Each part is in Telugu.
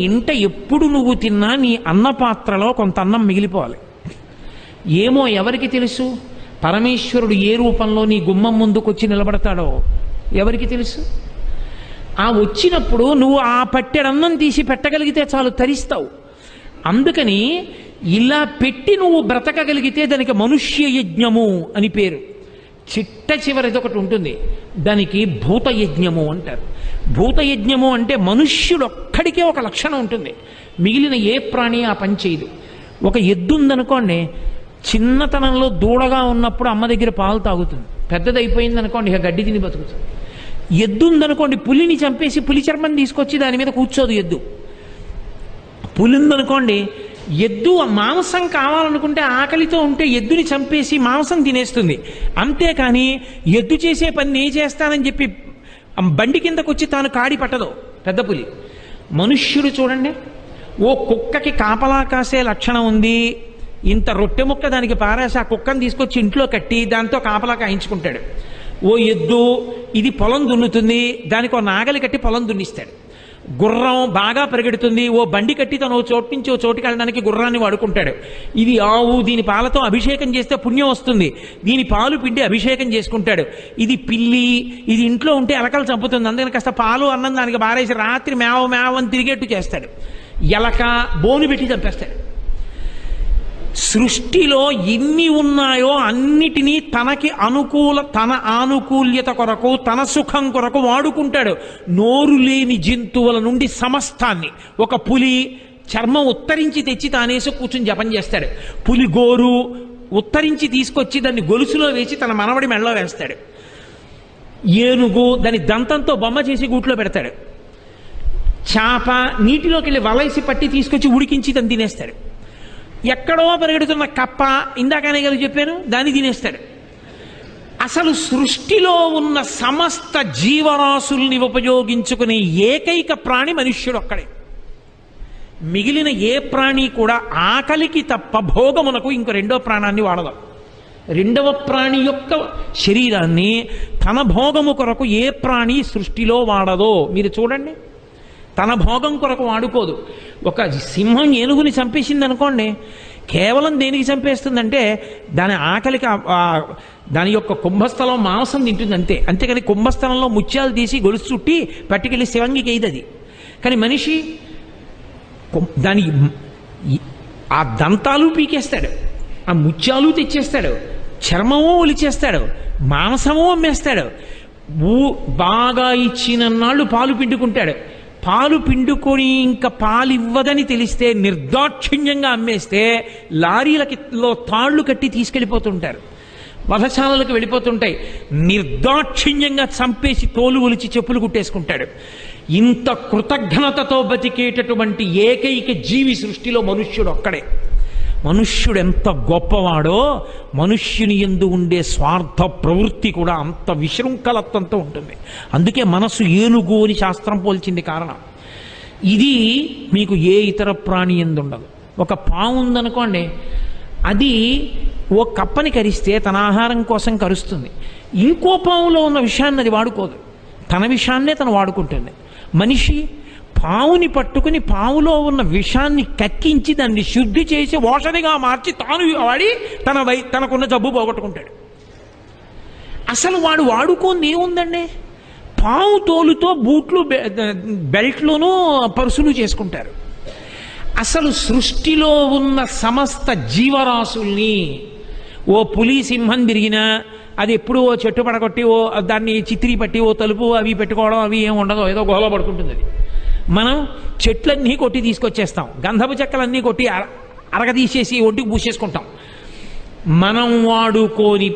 ఇంట ఎప్పుడు నువ్వు తిన్నా నీ అన్నపాత్రలో కొంత అన్నం మిగిలిపోవాలి. ఏమో ఎవరికి తెలుసు? పరమేశ్వరుడు ఏ రూపంలో నీ గుమ్మం ముందుకొచ్చి నిలబడతాడో ఎవరికి తెలుసు? ఆ వచ్చినప్పుడు నువ్వు ఆ పట్టెడన్నం తీసి పెట్టగలిగితే చాలు, తరిస్తావు. అందుకని ఇలా పెట్టి నువ్వు బ్రతకగలిగితే దానికి మనుష్య యజ్ఞము అని పేరు. చిట్ట చివరిది ఒకటి ఉంటుంది, దానికి భూతయజ్ఞము అంటారు. భూతయజ్ఞము అంటే మనుష్యుడొక్కడికే ఒక లక్షణం ఉంటుంది, మిగిలిన ఏ ప్రాణి ఆ పని చేయదు. ఒక ఎద్దు ఉందనుకోండి, చిన్నతనంలో దూడగా ఉన్నప్పుడు అమ్మ దగ్గర పాలు తాగుతుంది, పెద్దదైపోయింది అనుకోండి ఇక గడ్డి తిని బతుకుతుంది. ఎద్దు ఉందనుకోండి, పులిని చంపేసి పులి చర్మం తీసుకొచ్చి దాని మీద కూర్చోదు ఎద్దు. పులి ఉందనుకోండి, ఎద్దు మాంసం కావాలనుకుంటే ఆకలితో ఉంటే ఎద్దుని చంపేసి మాంసం తినేస్తుంది. అంతేకాని ఎద్దు చేసే పని నేను చేస్తానని చెప్పి బండి కిందకు వచ్చి తాను కాడి పట్టదు పెద్ద పులి. మనుష్యుడు చూడండి, ఓ కుక్కకి కాపలా కాసే లక్షణం ఉంది, ఇంత రొట్టె ముక్క దానికి పారేసి ఆ కుక్కను తీసుకొచ్చి ఇంట్లో కట్టి దాంతో కాపలా కాయించుకుంటాడు. ఓ ఎద్దు ఇది పొలం దున్నుతుంది, దానికి ఓ నాగలి కట్టి పొలం దున్నిస్తాడు. గుర్రం బాగా పరిగెడుతుంది, ఓ బండి కట్టి తను ఓ చోటు నుంచి ఓ చోటుకి వెళ్ళడానికి గుర్రాన్ని వాడుకుంటాడు. ఇది ఆవు, దీని పాలతో అభిషేకం చేస్తే పుణ్యం వస్తుంది, దీని పాలు పిండి అభిషేకం చేసుకుంటాడు. ఇది పిల్లి, ఇది ఇంట్లో ఉంటే ఎలకలు చంపుతుంది, అందుకని కాస్త పాలు అన్నం దానికి బారేసి రాత్రి మేవ మేవ అని తిరిగేట్టు చేస్తాడు. ఎలక బోను పెట్టి చంపేస్తాడు. సృష్టిలో ఎన్ని ఉన్నాయో అన్నిటినీ తన ఆనుకూల్యత కొరకు, తన సుఖం కొరకు వాడుకుంటాడు. నోరు లేని జంతువుల నుండి సమస్తాన్ని, ఒక పులి చర్మం ఉత్తరించి తెచ్చి తానేసి కూర్చుని జపం చేస్తాడు. పులి గోరు ఉత్తరించి తీసుకొచ్చి దాన్ని గొలుసులో వేసి తన మనవడి మెడలో వేస్తాడు. ఏనుగు దాని దంతంతో బొమ్మ చేసి గూట్లో పెడతాడు. చేప నీటిలోకి వెళ్ళి వలైసి పట్టి తీసుకొచ్చి ఉడికించి దాన్ని తినేస్తాడు. ఎక్కడో పరిగెడుతున్న కప్ప, ఇందాకనే కదా చెప్పాను, దాన్ని తినేస్తాడు. అసలు సృష్టిలో ఉన్న సమస్త జీవరాశుల్ని ఉపయోగించుకునే ఏకైక ప్రాణి మనుష్యుడు ఒక్కడే. మిగిలిన ఏ ప్రాణి కూడా ఆకలికి తప్ప భోగమునకు ఇంకో రెండో ప్రాణాన్ని వాడదు. రెండవ ప్రాణి యొక్క శరీరాన్ని తన భోగము కొరకు ఏ ప్రాణి సృష్టిలో వాడదో మీరు చూడండి. తన భోగం కొరకు వాడుకోదు. ఒక సింహం ఏనుగుని చంపేసింది అనుకోండి, కేవలం దేనికి చంపేస్తుందంటే దాని ఆకలికి దాని యొక్క కుంభస్థలం మాంసం తింటుంది అంతే. అంతేకాని కుంభస్థలంలో ముత్యాలు తీసి గొలుసు చుట్టి పట్టుకెళ్ళి శివంగికి అయ్యింది అది. కానీ మనిషి దాని ఆ దంతాలు పీకేస్తాడు, ఆ ముత్యాలు తెచ్చేస్తాడు, చర్మము ఒలిచేస్తాడు, మాంసము అమ్మేస్తాడు. బాగా ఇచ్చిన నాళ్ళు పాలు పిండుకుంటాడు. పాలు పిండుకొని ఇంకా పాలు ఇవ్వదని తెలిస్తే నిర్దాక్షిణ్యంగా అమ్మేస్తే లారీలకిలో తాళ్లు కట్టి తీసుకెళ్ళిపోతుంటారు, వధశాలలకు వెళ్ళిపోతుంటాయి. నిర్దాక్షిణ్యంగా చంపేసి తోలు ఒలిచి చెప్పులు కుట్టేసుకుంటాడు. ఇంత కృతజ్ఞతతో బతికేటటువంటి ఏకైక జీవి సృష్టిలో మనుష్యుడు ఒక్కడే. మనుష్యుడు ఎంత గొప్పవాడో మనుష్యుని యందు ఉండే స్వార్థ ప్రవృత్తి కూడా అంత విశృంఖలత్వంతో ఉంటుంది. అందుకే మనస్సు ఏనుగు అని శాస్త్రం పోల్చింది కారణం. ఇది మీకు ఏ ఇతర ప్రాణి యందు ఉండదు. ఒక పాము ఉందనుకోండి, అది ఓ కప్పని కరిస్తే తన ఆహారం కోసం కరుస్తుంది. ఇంకో పాములో ఉన్న విషయాన్ని అది వాడుకోదు, తన విషయాన్నే తను వాడుకుంటుంది. మనిషి పావుని పట్టుకుని పావులో ఉన్న విషాన్ని కక్కించి దాన్ని శుద్ధి చేసి ఓషధిగా మార్చి తాను వాడి తనకున్న జబ్బు పోగొట్టుకుంటాడు. అసలు వాడు వాడుకోంది ఏముందండి? పావు తోలుతో బూట్లు, బెల్ట్లోనూ పరుసులు చేసుకుంటారు. అసలు సృష్టిలో ఉన్న సమస్త జీవరాశుల్ని, ఓ పులి సింహం తిరిగినా అది ఎప్పుడు ఓ చెట్టు పడగొట్టి ఓ దాన్ని చిత్రీ పట్టి ఓ తలుపు అవి పెట్టుకోవడం అవి ఏమి ఉండదో, ఏదో గోల పడుకుంటుంది అది. మనం చెట్లన్నీ కొట్టి తీసుకొచ్చేస్తాం, గంధపు చెక్కలన్నీ కొట్టి అరగదీసేసి ఒంటికి పూసేసుకుంటాం. మనం వాడుకోని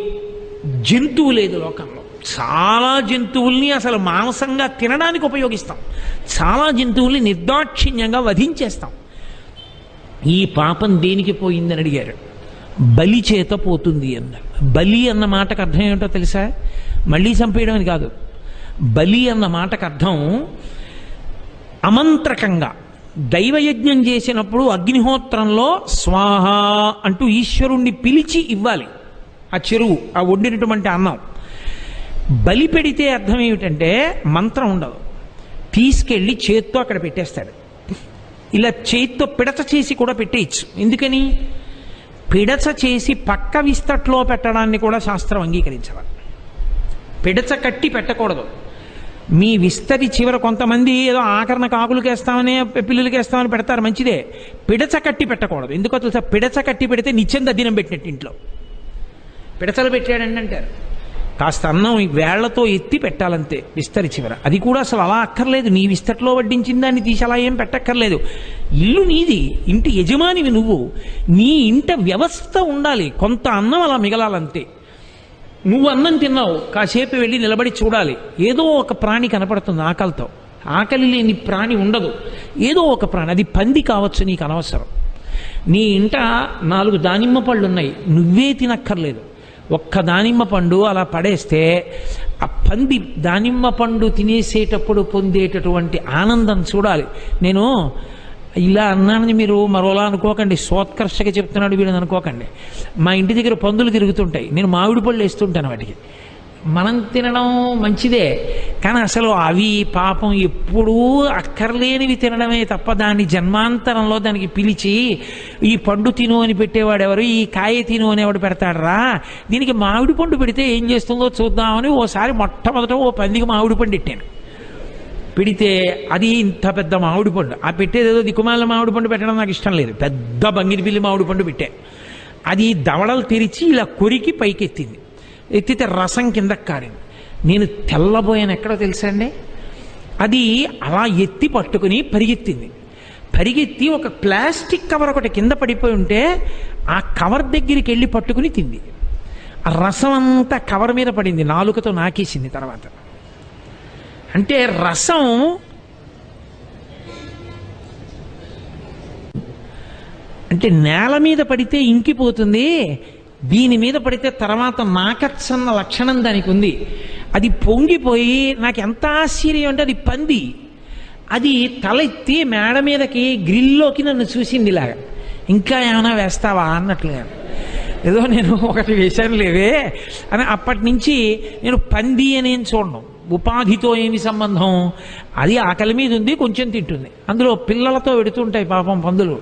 జంతువు లేదు లోకంలో. చాలా జంతువుల్ని అసలు మాంసంగా తినడానికి ఉపయోగిస్తాం, చాలా జంతువుల్ని నిర్దాక్షిణ్యంగా వధించేస్తాం. ఈ పాపం దేనికి పోయిందని అడిగారు. బలి చేత పోతుంది అన్నారు. బలి అన్న మాటకు అర్థం ఏమిటో తెలుసా? మళ్ళీ చంపేయడం అని కాదు. బలి అన్న మాటకు అర్థం అమంత్రకంగా దైవయజ్ఞం చేసినప్పుడు అగ్నిహోత్రంలో స్వాహ అంటూ ఈశ్వరుణ్ణి పిలిచి ఇవ్వాలి ఆ చెరువు, ఆ వండినటువంటి అన్నం. బలి పెడితే అర్థం ఏమిటంటే మంత్రం ఉండదు, తీసుకెళ్ళి చేత్తో అక్కడ పెట్టేస్తాడు. ఇలా చేతితో పిడచ చేసి కూడా పెట్టేయచ్చు. ఎందుకని? పిడచ చేసి పక్క విస్తట్లో పెట్టడాన్ని కూడా శాస్త్రం అంగీకరించాలి. పిడచ కట్టి పెట్టకూడదు. మీ విస్తరి చివర కొంతమంది ఏదో ఆకరణ కాకులకి వేస్తామని పిల్లలకి వేస్తామని పెడతారు, మంచిదే. పిడచ కట్టి పెట్టకూడదు. ఎందుకో తెలుసా? పిడచ కట్టి పెడితే నిత్యం దద్దినం పెట్టినట్టు ఇంట్లో పిడచలు పెట్టాడండి అంటారు. కాస్త అన్నం వేళ్లతో ఎత్తి పెట్టాలంతే విస్తరి చివర. అది కూడా అసలు అలా అక్కర్లేదు. నీ విస్తట్లో వడ్డించిన దాన్ని తీసి అలా ఏం పెట్టక్కర్లేదు. ఇల్లు నీది, ఇంటి యజమానివి నువ్వు. నీ ఇంట వ్యవస్థ ఉండాలి. కొంత అన్నం అలా మిగలాలంతే. నువ్వు అన్నం తిన్నావు, కాసేపు వెళ్ళి నిలబడి చూడాలి. ఏదో ఒక ప్రాణి కనపడుతుంది ఆకలితో. ఆకలి లేని ప్రాణి ఉండదు. ఏదో ఒక ప్రాణి, అది పంది కావచ్చు, నీకు అనవసరం. నీ ఇంట 4 దానిమ్మ పళ్ళు ఉన్నాయి, నువ్వే తినక్కర్లేదు. ఒక్క దానిమ్మ పండు అలా పడేస్తే ఆ పంది దానిమ్మ పండు తినేసేటప్పుడు పొందేటటువంటి ఆనందం చూడాలి. నేను ఇలా అన్నానని మీరు మరోలా అనుకోకండి, సోత్కర్షగా చెప్తున్నాడు వీళ్ళని అనుకోకండి. మా ఇంటి దగ్గర పందులు తిరుగుతుంటాయి, నేను మామిడి పళ్ళు వేస్తుంటాను వాటికి. మనం తినడం మంచిదే, కానీ అసలు అవి పాపం ఎప్పుడూ అక్కర్లేనివి తినడమే తప్ప దాన్ని జన్మాంతరంలో దానికి పిలిచి ఈ పండు తిను అని పెట్టేవాడెవరు, ఈ కాయ తిను అనేవాడు పెడతాడరా, దీనికి మామిడి పండు పెడితే ఏం చేస్తుందో చూద్దామని ఓసారి మొట్టమొదట ఓ పందికి మామిడి పండు పెట్టాను. పెడితే అది ఇంత పెద్ద మామిడి పండు. ఆ పెట్టేదేదో దిక్కుమాల మామిడి పండు పెట్టడం నాకు ఇష్టం లేదు. పెద్ద బంగిని పిల్లి మామిడి పండు పెట్టాను. అది దవడలు తెరిచి ఇలా కొరికి పైకి ఎత్తింది. ఎత్తితే రసం కిందకి కారింది. నేను తెల్లబోయాను. ఎక్కడో తెలుసా అండి? అది అలా ఎత్తి పట్టుకుని పరిగెత్తింది. పరిగెత్తి ఒక ప్లాస్టిక్ కవర్ ఒకటి కింద పడిపోయి ఉంటే ఆ కవర్ దగ్గరికి వెళ్ళి పట్టుకుని తింది. ఆ రసం అంతా కవర్ మీద పడింది, నాలుకతో నాకేసింది. తర్వాత అంటే రసం అంటే నేల మీద పడితే ఇంకిపోతుంది, దీని మీద పడితే తర్వాత నాకచ్చన్న లక్షణం దానికి ఉంది. అది పొంగిపోయి నాకు ఎంత ఆశ్చర్యం అంటే అది పంది. అది తలెత్తి మేడ మీదకి గ్రిల్లోకి నన్ను చూసింది ఇలాగా, ఇంకా ఏమైనా వేస్తావా అన్నట్లుగా. ఏదో నేను ఒకటి వేశాను లేవే అని. అప్పటి నుంచి నేను పంది అనేం చూడను. ఉపాధితో ఏమి సంబంధం? అది ఆకలి మీద ఉంది, కొంచెం తింటుంది. అందులో పిల్లలతో పెడుతుంటాయి పాపం పందులు.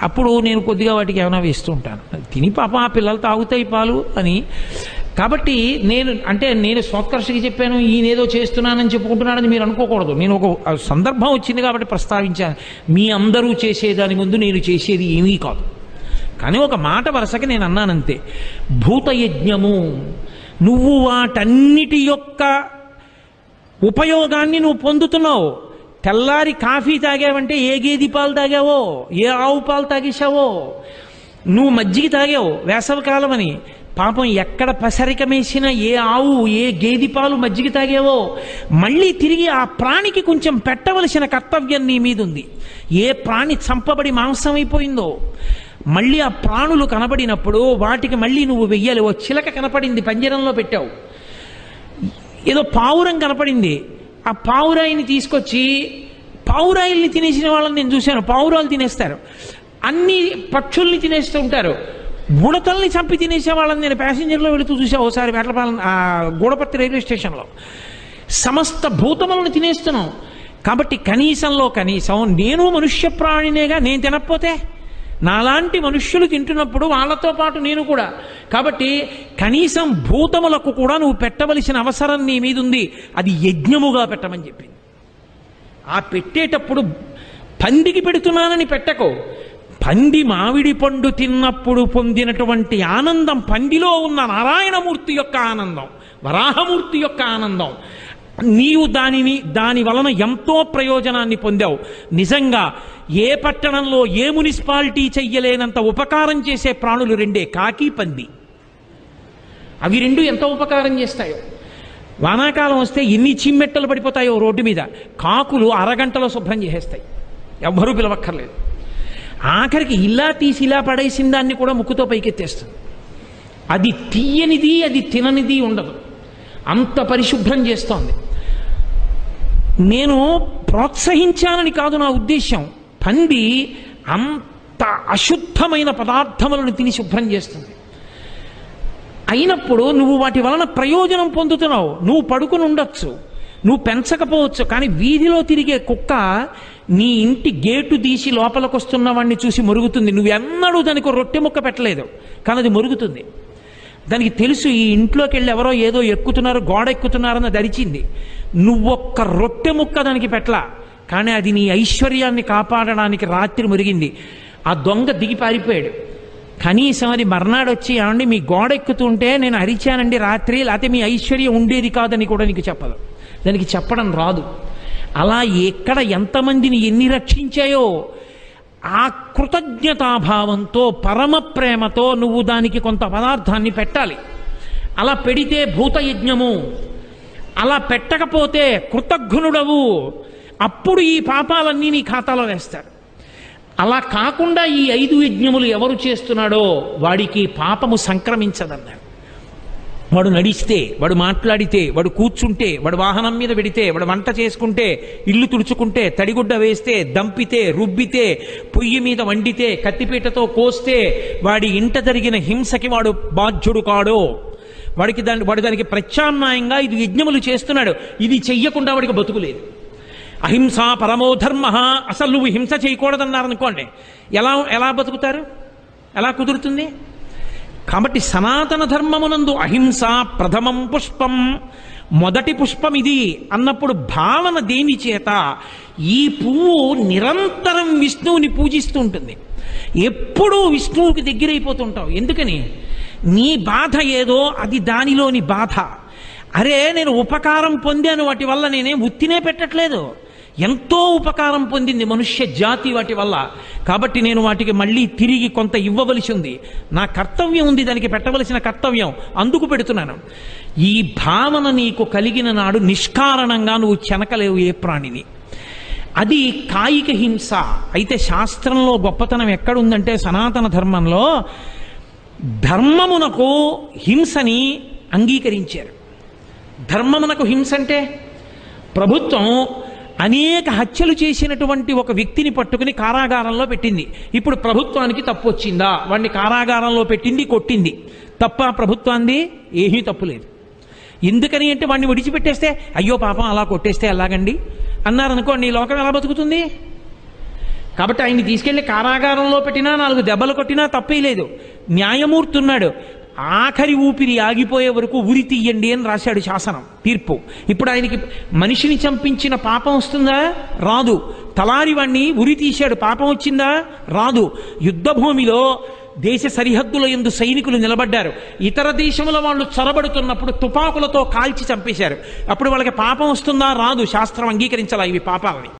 అప్పుడు నేను కొద్దిగా వాటికి ఏమైనా వేస్తూ ఉంటాను. తిని పాపం ఆ పిల్లలు తాగుతాయి పాలు అని. కాబట్టి నేను సోత్కర్షకి చెప్పాను, ఈయనేదో చేస్తున్నానని చెప్పుకుంటున్నానని మీరు అనుకోకూడదు. నేను ఒక సందర్భం వచ్చింది కాబట్టి ప్రస్తావించాను. మీ అందరూ చేసేదాని ముందు నేను చేసేది ఏమీ కాదు. కానీ ఒక మాట వరుసకి నేను అన్నానంతే. భూతయజ్ఞము, నువ్వు వాటన్నిటి యొక్క ఉపయోగాన్ని నువ్వు పొందుతున్నావు. తెల్లారి కాఫీ తాగావంటే ఏ గేదె పాలు తాగావో, ఏ ఆవు పాలు తాగేశావో. నువ్వు మజ్జిగ తాగావు వేసవికాలం అని, పాపం ఎక్కడ పసరికమేసినా ఏ ఆవు ఏ గేదె పాలు మజ్జిగ తాగావో మళ్ళీ తిరిగి ఆ ప్రాణికి కొంచెం పెట్టవలసిన కర్తవ్యం నీ మీద ఉంది. ఏ ప్రాణి చంపబడి మాంసం అయిపోయిందో మళ్ళీ ఆ ప్రాణులు కనబడినప్పుడు వాటికి మళ్ళీ నువ్వు వెయ్యాలి. ఓ చిలక కనపడింది, పంజరంలో పెట్టావు. ఏదో పావురం కనపడింది, ఆ పావురాయిని తీసుకొచ్చి, పావురాయిల్ని తినేసిన వాళ్ళని నేను చూశాను. పావురాలు తినేస్తారు, అన్ని పక్షుల్ని తినేస్తూ ఉంటారు. ఉడతల్ని చంపి తినేసే వాళ్ళని నేను ప్యాసింజర్లో వెళుతూ చూసా ఒకసారి వేటపాలెం గూడపర్తి రైల్వే స్టేషన్లో. సమస్త భూతములను తినేస్తున్నాం. కాబట్టి కనీసంలో కనీసం నేను మనుష్య ప్రాణినేగా, నేను తినకపోతే నాలాంటి మనుష్యులు తింటున్నప్పుడు వాళ్ళతో పాటు నేను కూడా. కాబట్టి కనీసం భూతములకు కూడా నువ్వు పెట్టవలసిన అవసరం నీ మీద ఉంది. అది యజ్ఞముగా పెట్టమని చెప్పింది. ఆ పెట్టేటప్పుడు పందికి పెడుతున్నానని పెట్టకు. పంది మామిడి పండు తిన్నప్పుడు పొందినటువంటి ఆనందం, పందిలో ఉన్న నారాయణమూర్తి యొక్క ఆనందం, వరాహమూర్తి యొక్క ఆనందం, నీవు దాని వలన ఎంతో ప్రయోజనాన్ని పొందావు. నిజంగా ఏ పట్టణంలో ఏ మున్సిపాలిటీ చెయ్యలేనంత ఉపకారం చేసే ప్రాణులు రెండే, కాకి పంది. అవి రెండు ఎంత ఉపకారం చేస్తాయో. వానాకాలం వస్తే ఎన్ని చిమ్మెట్టలు పడిపోతాయో రోడ్డు మీద, కాకులు అరగంటలో శుభ్రం చేసేస్తాయి, ఎవ్వరూ పిలవక్కర్లేదు. ఆఖరికి ఇలా తీసి ఇలా పడేసిన దాన్ని కూడా ముక్కుతో పైకెత్తేస్తుంది. అది తీయనిది అది తిననిది ఉండదు, అంత పరిశుభ్రం చేస్తోంది. నేను ప్రోత్సహించానని కాదు నా ఉద్దేశం. పంది అంత అశుద్ధమైన పదార్థములను తిని శుభ్రం చేస్తుంది. అయినప్పుడు నువ్వు వాటి వలన ప్రయోజనం పొందుతున్నావు. నువ్వు పడుకుని ఉండొచ్చు, నువ్వు పెంచకపోవచ్చు, కానీ వీధిలో తిరిగే కుక్క నీ ఇంటి గేటు తీసి లోపలికి వస్తున్న వాడిని చూసి మురుగుతుంది. నువ్వెన్నడూ దానికి రొట్టె ముక్క పెట్టలేదు, కానీ అది మురుగుతుంది. దానికి తెలుసు ఈ ఇంట్లోకి వెళ్ళి ఎవరో ఏదో ఎక్కుతున్నారు, గోడ ఎక్కుతున్నారని దరిచింది. నువ్వొక్క రొట్టె ముక్క దానికి పెట్టలా, కానీ అది నీ ఐశ్వర్యాన్ని కాపాడడానికి రాత్రి మురిగింది. ఆ దొంగ దిగి పారిపోయాడు. కనీసం అది మర్నాడు వచ్చి ఏమండి మీ గోడ ఎక్కుతుంటే నేను అరిచానండి రాత్రి, లేకపోతే మీ ఐశ్వర్యం ఉండేది కాదని కూడా నీకు చెప్పదు. దానికి చెప్పడం రాదు. అలా ఎక్కడ ఎంతమందిని ఎన్ని రక్షించాయో ఆ కృతజ్ఞతాభావంతో పరమ ప్రేమతో నువ్వు దానికి కొంత పదార్థాన్ని పెట్టాలి. అలా పెడితే భూతయజ్ఞము, అలా పెట్టకపోతే కృతజ్ఞుడవు. అప్పుడు ఈ పాపాలన్నీ నీ ఖాతాలో వేస్తారు. అలా కాకుండా ఈ 5 యజ్ఞములు ఎవరు చేస్తున్నాడో వాడికి పాపము సంక్రమించదన్నాడు. వాడు నడిస్తే, వాడు మాట్లాడితే, వాడు కూర్చుంటే, వాడు వాహనం మీద పెడితే, వాడు వంట చేసుకుంటే, ఇల్లు తుడుచుకుంటే, తడిగుడ్డ వేస్తే, దంపితే, రుబ్బితే, పొయ్యి మీద వండితే, కత్తిపీటతో కోస్తే, వాడి ఇంట జరిగిన హింసకి వాడు బాధ్యుడు కాడో, వాడు దానికి ప్రత్యామ్నాయంగా 5 యజ్ఞములు చేస్తున్నాడు. ఇది చెయ్యకుండా వాడికి బతుకులేదు. అహింసా పరమో ధర్మ. అసలు నువ్వు హింస చేయకూడదన్నారనుకోండి, ఎలా బతుకుతారు? ఎలా కుదురుతుంది? కాబట్టి సనాతన ధర్మమునందు అహింస ప్రథమం పుష్పం, మొదటి పుష్పం ఇది అన్నప్పుడు భావన దేని చేత? ఈ పువ్వు నిరంతరం విష్ణువుని పూజిస్తూ ఉంటుంది. ఎప్పుడూ విష్ణువుకి దగ్గరైపోతుంటావు. ఎందుకని? నీ బాధ ఏదో అది దానిలోని బాధ. అరే నేను ఉపకారం పొందాను, వాటి వల్ల నేనేం ఉత్తినే పెట్టట్లేదు, ఎంతో ఉపకారం పొందింది మనుష్య జాతి వాటి వల్ల. కాబట్టి నేను వాటికి మళ్ళీ తిరిగి కొంత ఇవ్వవలసి ఉంది, నా కర్తవ్యం ఉంది, దానికి పెట్టవలసిన కర్తవ్యం, అందుకు పెడుతున్నాను. ఈ భావన నీకు కలిగిన నాడు నిష్కారణంగా నువ్వు చెనకలేవు ఏ ప్రాణిని. అది కాయిక హింస. అయితే శాస్త్రంలో గొప్పతనం ఎక్కడుందంటే సనాతన ధర్మంలో ధర్మమునకు హింసని అంగీకరించారు. ధర్మమునకు హింస అంటే ప్రభుత్వం అనేక హత్యలు చేసినటువంటి ఒక వ్యక్తిని పట్టుకుని కారాగారంలో పెట్టింది. ఇప్పుడు ప్రభుత్వానికి తప్పు వచ్చిందా? వాడిని కారాగారంలో పెట్టింది, కొట్టింది. తప్ప ప్రభుత్వాన్ని? ఏమీ తప్పు లేదు. ఎందుకని అంటే వాడిని విడిచిపెట్టేస్తే, అయ్యో పాపం అలా కొట్టేస్తే ఎలాగండి అన్నారనుకోండి, ఈ లోకం ఎలా బతుకుతుంది? కాబట్టి ఆయన్ని తీసుకెళ్లి కారాగారంలో పెట్టినా 4 దెబ్బలు కొట్టినా తప్పే లేదు. న్యాయమూర్తి ఉన్నాడు, ఆఖరి ఊపిరి ఆగిపోయే వరకు ఉరి తీయండి అని రాశాడు శాసనం, తీర్పు. ఇప్పుడు ఆయనకి మనిషిని చంపించిన పాపం వస్తుందా? రాదు. తలారి వాణ్ణి ఉరి తీశాడు, పాపం వచ్చిందా? రాదు. యుద్ధ భూమిలో దేశ సరిహద్దుల యందు సైనికులు నిలబడ్డారు, ఇతర దేశముల వాళ్ళు చొరబడుతున్నప్పుడు తుపాకులతో కాల్చి చంపేశారు. అప్పుడు వాళ్ళకి పాపం వస్తుందా? రాదు. శాస్త్రం అంగీకరించాలా ఇవి పాపాలని.